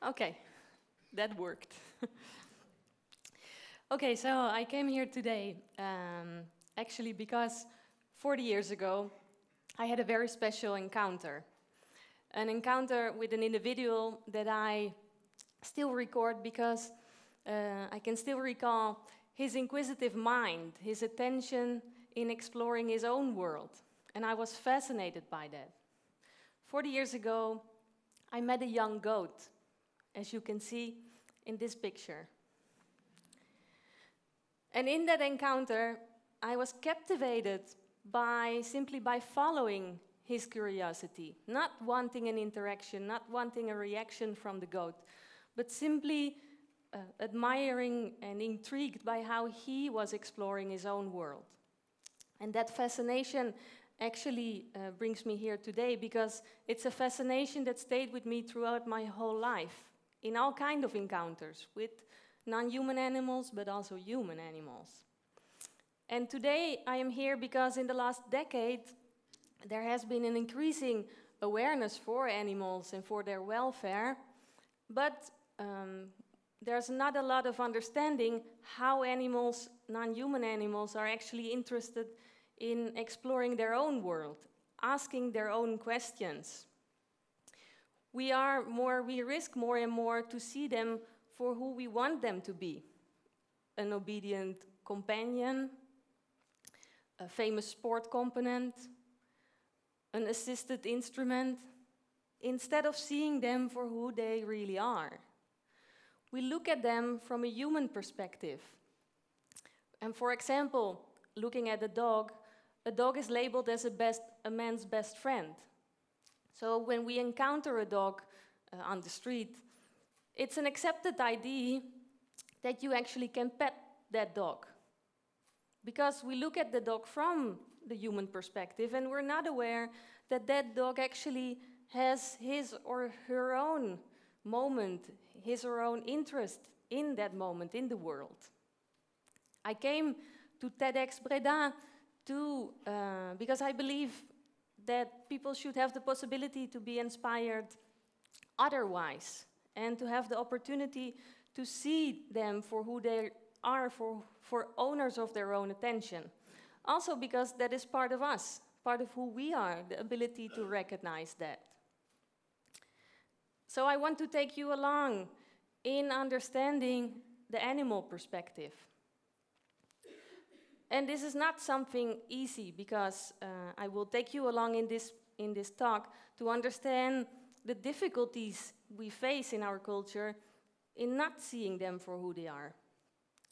Okay, that worked. Okay, so I came here today actually because 40 years ago I had a very special encounter. An encounter with an individual that I still record because I can still recall his inquisitive mind, his attention in exploring his own world. And I was fascinated by that. 40 years ago, I met a young goat, as you can see in this picture. And in that encounter, I was captivated simply by following his curiosity, not wanting an interaction, not wanting a reaction from the goat, but simply admiring and intrigued by how he was exploring his own world. And that fascination actually brings me here today because it's a fascination that stayed with me throughout my whole life, in all kinds of encounters with non-human animals, but also human animals. And today I am here because in the last decade, there has been an increasing awareness for animals and for their welfare, but there's not a lot of understanding how animals, non-human animals, are actually interested in exploring their own world, asking their own questions. We risk more and more to see them for who we want them to be. An obedient companion, a famous sport component, an assisted instrument, instead of seeing them for who they really are. We look at them from a human perspective. And for example, looking at a dog is labeled as a man's best friend. So when we encounter a dog on the street, it's an accepted idea that you actually can pet that dog. Because we look at the dog from the human perspective and we're not aware that that dog actually has his or her own moment, his or her own interest in that moment in the world. I came to TEDxBreda because I believe that people should have the possibility to be inspired otherwise and to have the opportunity to see them for who they are, for owners of their own attention. Also because that is part of us, part of who we are, the ability to recognize that. So I want to take you along in understanding the animal perspective. And this is not something easy because I will take you along in this talk to understand the difficulties we face in our culture in not seeing them for who they are.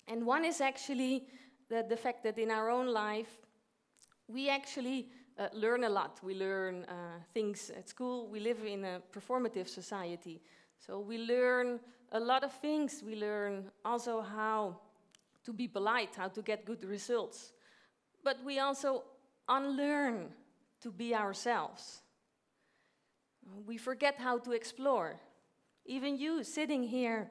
And one is actually the fact that in our own life, we actually learn a lot. We learn things at school. We live in a performative society. So we learn a lot of things. We learn also how to be polite, how to get good results. But we also unlearn to be ourselves. We forget how to explore. Even you sitting here,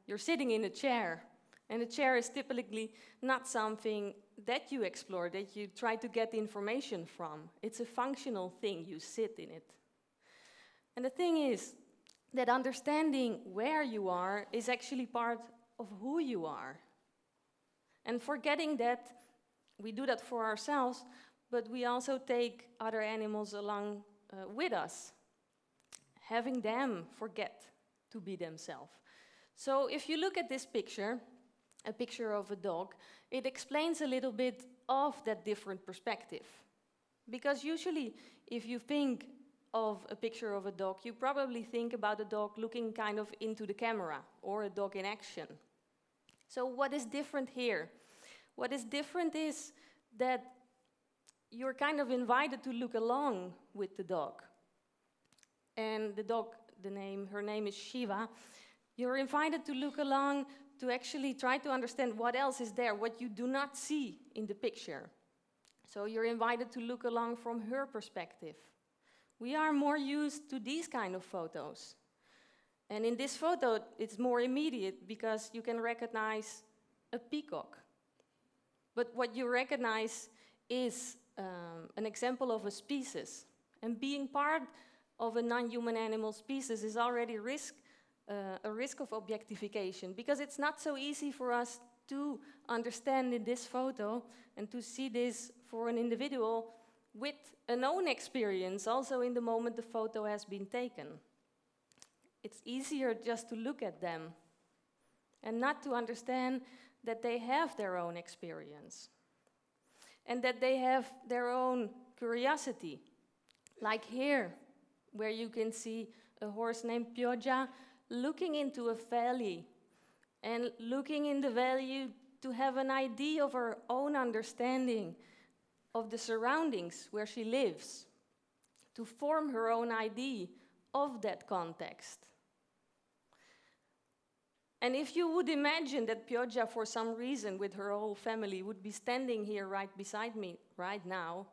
you're sitting in a chair. And a chair is typically not something that you explore, that you try to get information from. It's a functional thing, you sit in it. And the thing is that understanding where you are is actually part of who you are. And forgetting that, we do that for ourselves, but we also take other animals along with us, having them forget to be themselves. So if you look at this picture, a picture of a dog, it explains a little bit of that different perspective. Because usually, if you think of a picture of a dog, you probably think about a dog looking kind of into the camera, or a dog in action. So what is different here? What is different is that you're kind of invited to look along with the dog. And the dog, her name is Shiva. You're invited to look along to actually try to understand what else is there, what you do not see in the picture. So you're invited to look along from her perspective. We are more used to these kind of photos. And in this photo, it's more immediate because you can recognize a peacock. But what you recognize is an example of a species. And being part of a non-human animal species is already risk a risk of objectification, because it's not so easy for us to understand in this photo and to see this for an individual with an own experience also in the moment the photo has been taken. It's easier just to look at them and not to understand that they have their own experience and that they have their own curiosity. Like here, where you can see a horse named Pioggia looking into a valley and looking in the valley to have an idea of her own understanding of the surroundings where she lives, to form her own idea of that context. And if you would imagine that Pioggia, for some reason, with her whole family, would be standing here right beside me right now,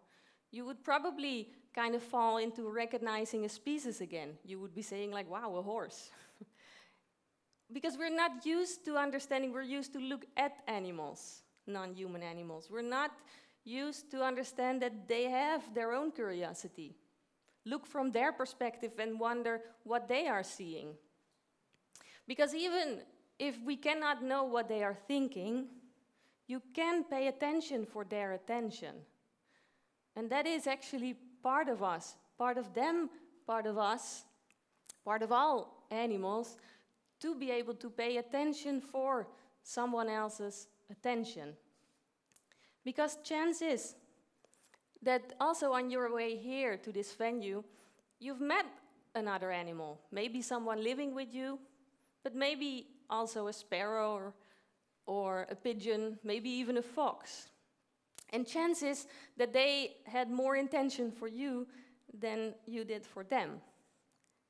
you would probably kind of fall into recognizing a species again. You would be saying like, wow, a horse. Because we're not used to understanding, we're used to look at animals, non-human animals. We're not used to understand that they have their own curiosity. Look from their perspective and wonder what they are seeing. Because even if we cannot know what they are thinking, you can pay attention for their attention. And that is actually part of us, part of them, part of us, part of all animals, to be able to pay attention for someone else's attention. Because chance is that also on your way here to this venue, you've met another animal, maybe someone living with you, but maybe also a sparrow or a pigeon, maybe even a fox. And chances that they had more intention for you than you did for them.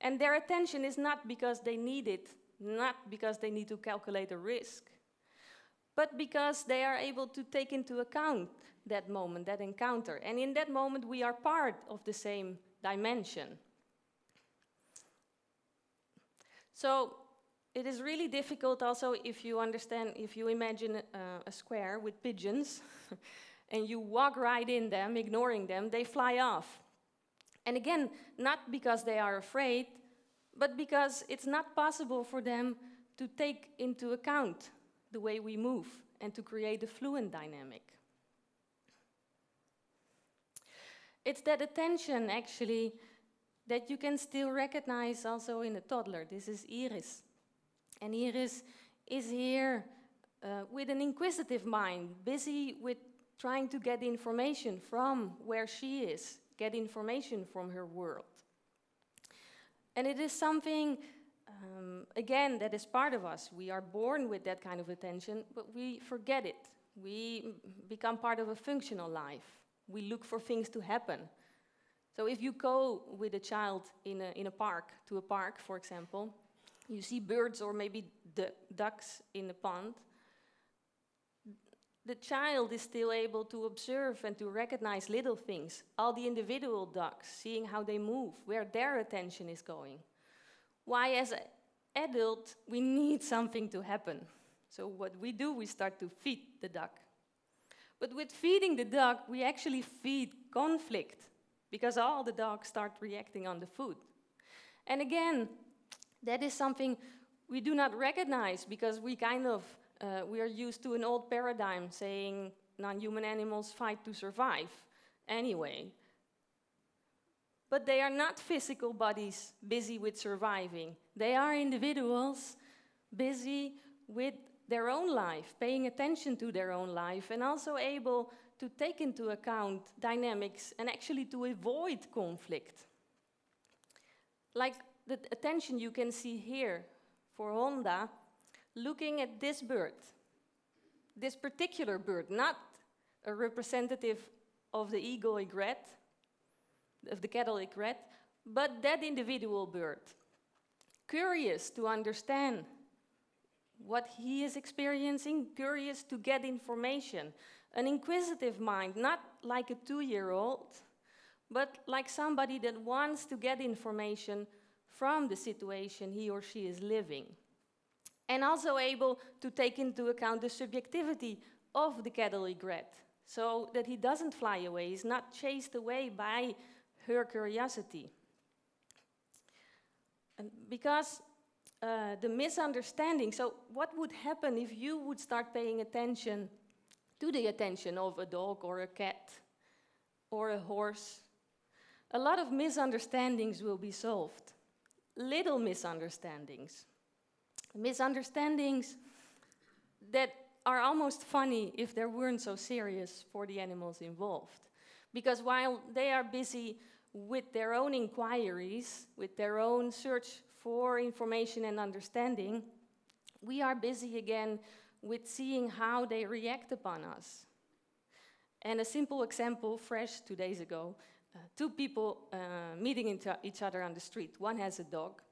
And their attention is not because they need it, not because they need to calculate a risk, but because they are able to take into account that moment, that encounter. And in that moment, we are part of the same dimension. So it is really difficult also if you understand, if you imagine a square with pigeons, and you walk right in them, ignoring them, they fly off. And again, not because they are afraid, but because it's not possible for them to take into account the way we move and to create a fluent dynamic. It's that attention, actually, that you can still recognize also in a toddler. This is Iris. And Iris is here with an inquisitive mind, busy with trying to get information from where she is, get information from her world. And it is something, again, that is part of us. We are born with that kind of attention, but we forget it. We become part of a functional life. We look for things to happen. So if you go with a child in a park, to a park, for example, you see birds or maybe ducks in the pond, the child is still able to observe and to recognize little things, all the individual ducks, seeing how they move, where their attention is going. Why, as an adult, we need something to happen. So what we do, we start to feed the duck. But with feeding the duck, we actually feed conflict, because all the dogs start reacting on the food. And again, that is something we do not recognize, because we we are used to an old paradigm saying non-human animals fight to survive anyway. But they are not physical bodies busy with surviving. They are individuals busy with their own life, paying attention to their own life, and also able to take into account dynamics and actually to avoid conflict. Like the attention you can see here for Honda, looking at this bird, this particular bird, not a representative of the eagle egret, of the cattle egret, but that individual bird, curious to understand what he is experiencing, curious to get information, an inquisitive mind, not like a 2-year-old, but like somebody that wants to get information from the situation he or she is living. And also able to take into account the subjectivity of the cattle egret, so that he doesn't fly away, he's not chased away by her curiosity. And because the misunderstanding. So what would happen if you would start paying attention to the attention of a dog or a cat or a horse? A lot of misunderstandings will be solved. Little misunderstandings. Misunderstandings that are almost funny if they weren't so serious for the animals involved. Because while they are busy with their own inquiries, with their own search for information and understanding, we are busy again with seeing how they react upon us. And a simple example, fresh 2 days ago, two people meeting each other on the street. One has a dog,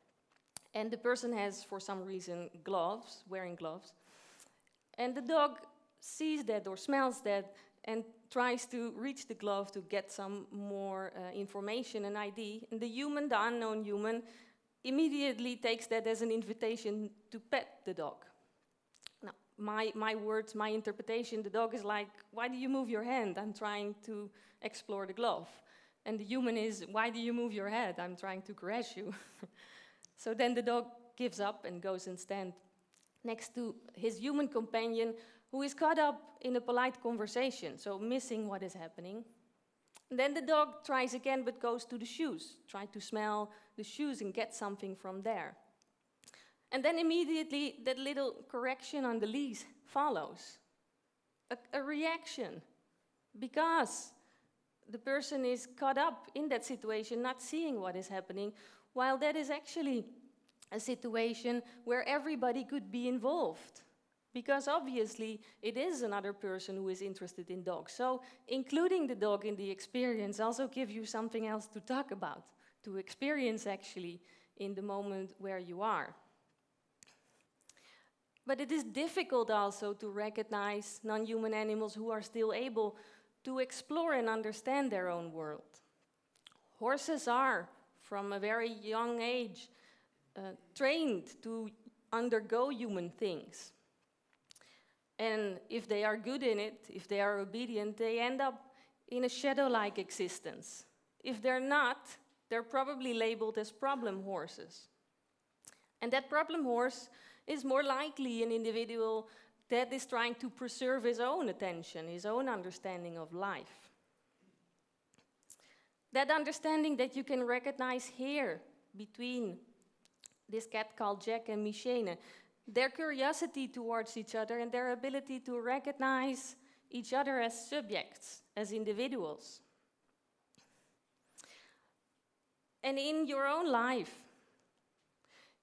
and the person has, for some reason, gloves, wearing gloves. And the dog sees that or smells that and tries to reach the glove to get some more information, an ID. And the human, the unknown human, immediately takes that as an invitation to pet the dog. Now, my words, my interpretation, the dog is like, why do you move your hand? I'm trying to explore the glove. And the human is, why do you move your head? I'm trying to caress you. So then the dog gives up and goes and stands next to his human companion, who is caught up in a polite conversation, so missing what is happening. And then the dog tries again, but goes to the shoes, try to smell the shoes and get something from there. And then immediately that little correction on the leash follows. A reaction, because the person is caught up in that situation, not seeing what is happening, while that is actually a situation where everybody could be involved. Because obviously it is another person who is interested in dogs. So including the dog in the experience also gives you something else to talk about, to experience actually in the moment where you are. But it is difficult also to recognize non-human animals who are still able to explore and understand their own world. Horses are, from a very young age, trained to undergo human things. And if they are good in it, if they are obedient, they end up in a shadow-like existence. If they're not, they're probably labeled as problem horses. And that problem horse is more likely an individual that is trying to preserve his own attention, his own understanding of life. That understanding that you can recognize here between this cat called Jack and Michene, their curiosity towards each other and their ability to recognize each other as subjects, as individuals. And in your own life,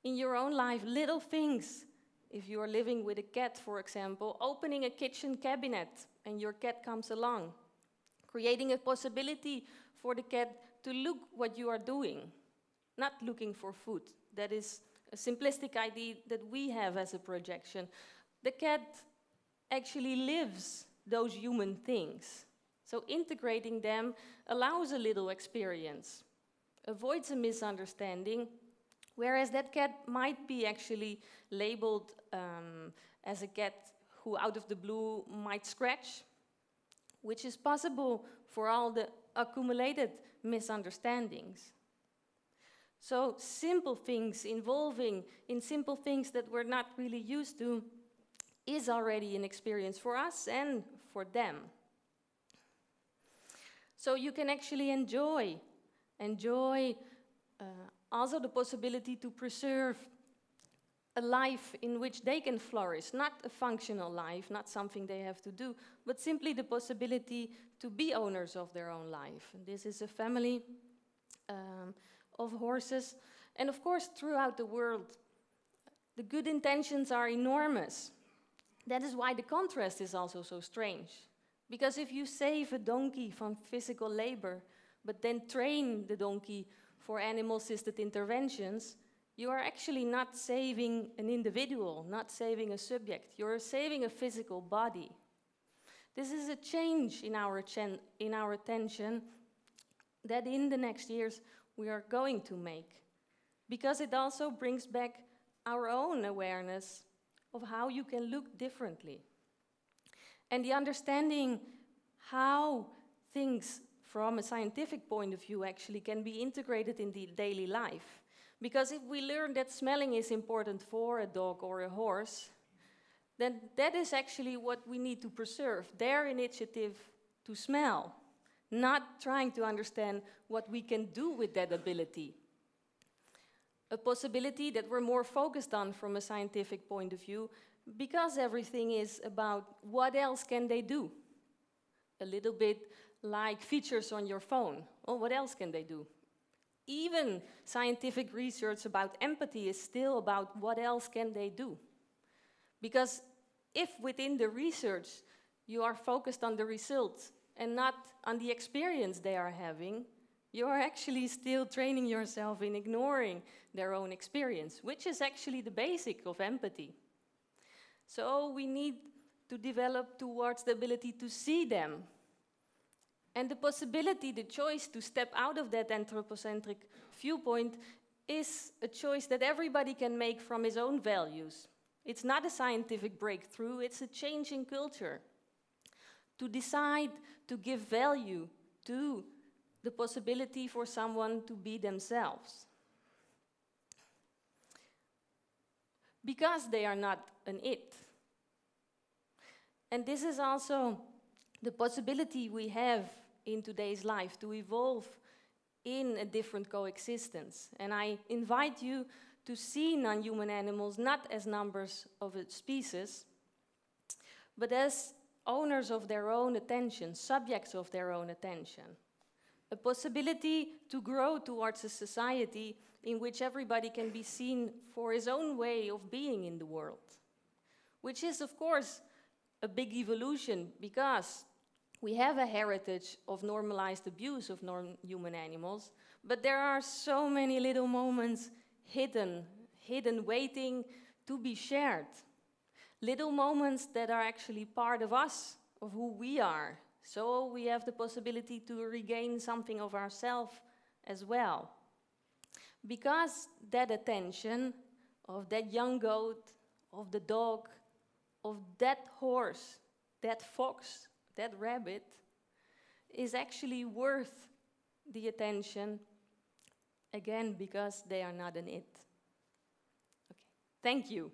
little things, if you are living with a cat, for example, opening a kitchen cabinet and your cat comes along, creating a possibility for the cat to look what you are doing, not looking for food. That is a simplistic idea that we have as a projection. The cat actually lives those human things. So integrating them allows a little experience, avoids a misunderstanding, whereas that cat might be actually labeled as a cat who out of the blue might scratch, which is possible for all the accumulated misunderstandings. So simple things, involving in simple things that we're not really used to, is already an experience for us and for them. So you can actually enjoy also the possibility to preserve a life in which they can flourish, not a functional life, not something they have to do, but simply the possibility to be owners of their own life. And this is a family of horses. And of course, throughout the world, the good intentions are enormous. That is why the contrast is also so strange. Because if you save a donkey from physical labor, but then train the donkey for animal-assisted interventions, you are actually not saving an individual, not saving a subject. You're saving a physical body. This is a change in our attention that in the next years we are going to make, because it also brings back our own awareness of how you can look differently. And the understanding how things from a scientific point of view actually can be integrated in the daily life. Because if we learn that smelling is important for a dog or a horse, then that is actually what we need to preserve, their initiative to smell, not trying to understand what we can do with that ability. A possibility that we're more focused on from a scientific point of view, because everything is about what else can they do. A little bit like features on your phone. Oh, what else can they do? Even scientific research about empathy is still about what else can they do. Because if within the research you are focused on the results and not on the experience they are having, you are actually still training yourself in ignoring their own experience, which is actually the basic of empathy. So we need to develop towards the ability to see them. And the possibility, the choice to step out of that anthropocentric viewpoint is a choice that everybody can make from his own values. It's not a scientific breakthrough, it's a change in culture. To decide to give value to the possibility for someone to be themselves. Because they are not an it. And this is also the possibility we have in today's life to evolve in a different coexistence. And I invite you to see non-human animals not as numbers of a species, but as owners of their own attention, subjects of their own attention. A possibility to grow towards a society in which everybody can be seen for his own way of being in the world. Which is, of course, a big evolution, because we have a heritage of normalized abuse of non-human animals, but there are so many little moments hidden waiting to be shared. Little moments that are actually part of us, of who we are. So we have the possibility to regain something of ourselves as well. Because that attention of that young goat, of the dog, of that horse, that fox, that rabbit, is actually worth the attention, again, because they are not an it. Okay. Thank you.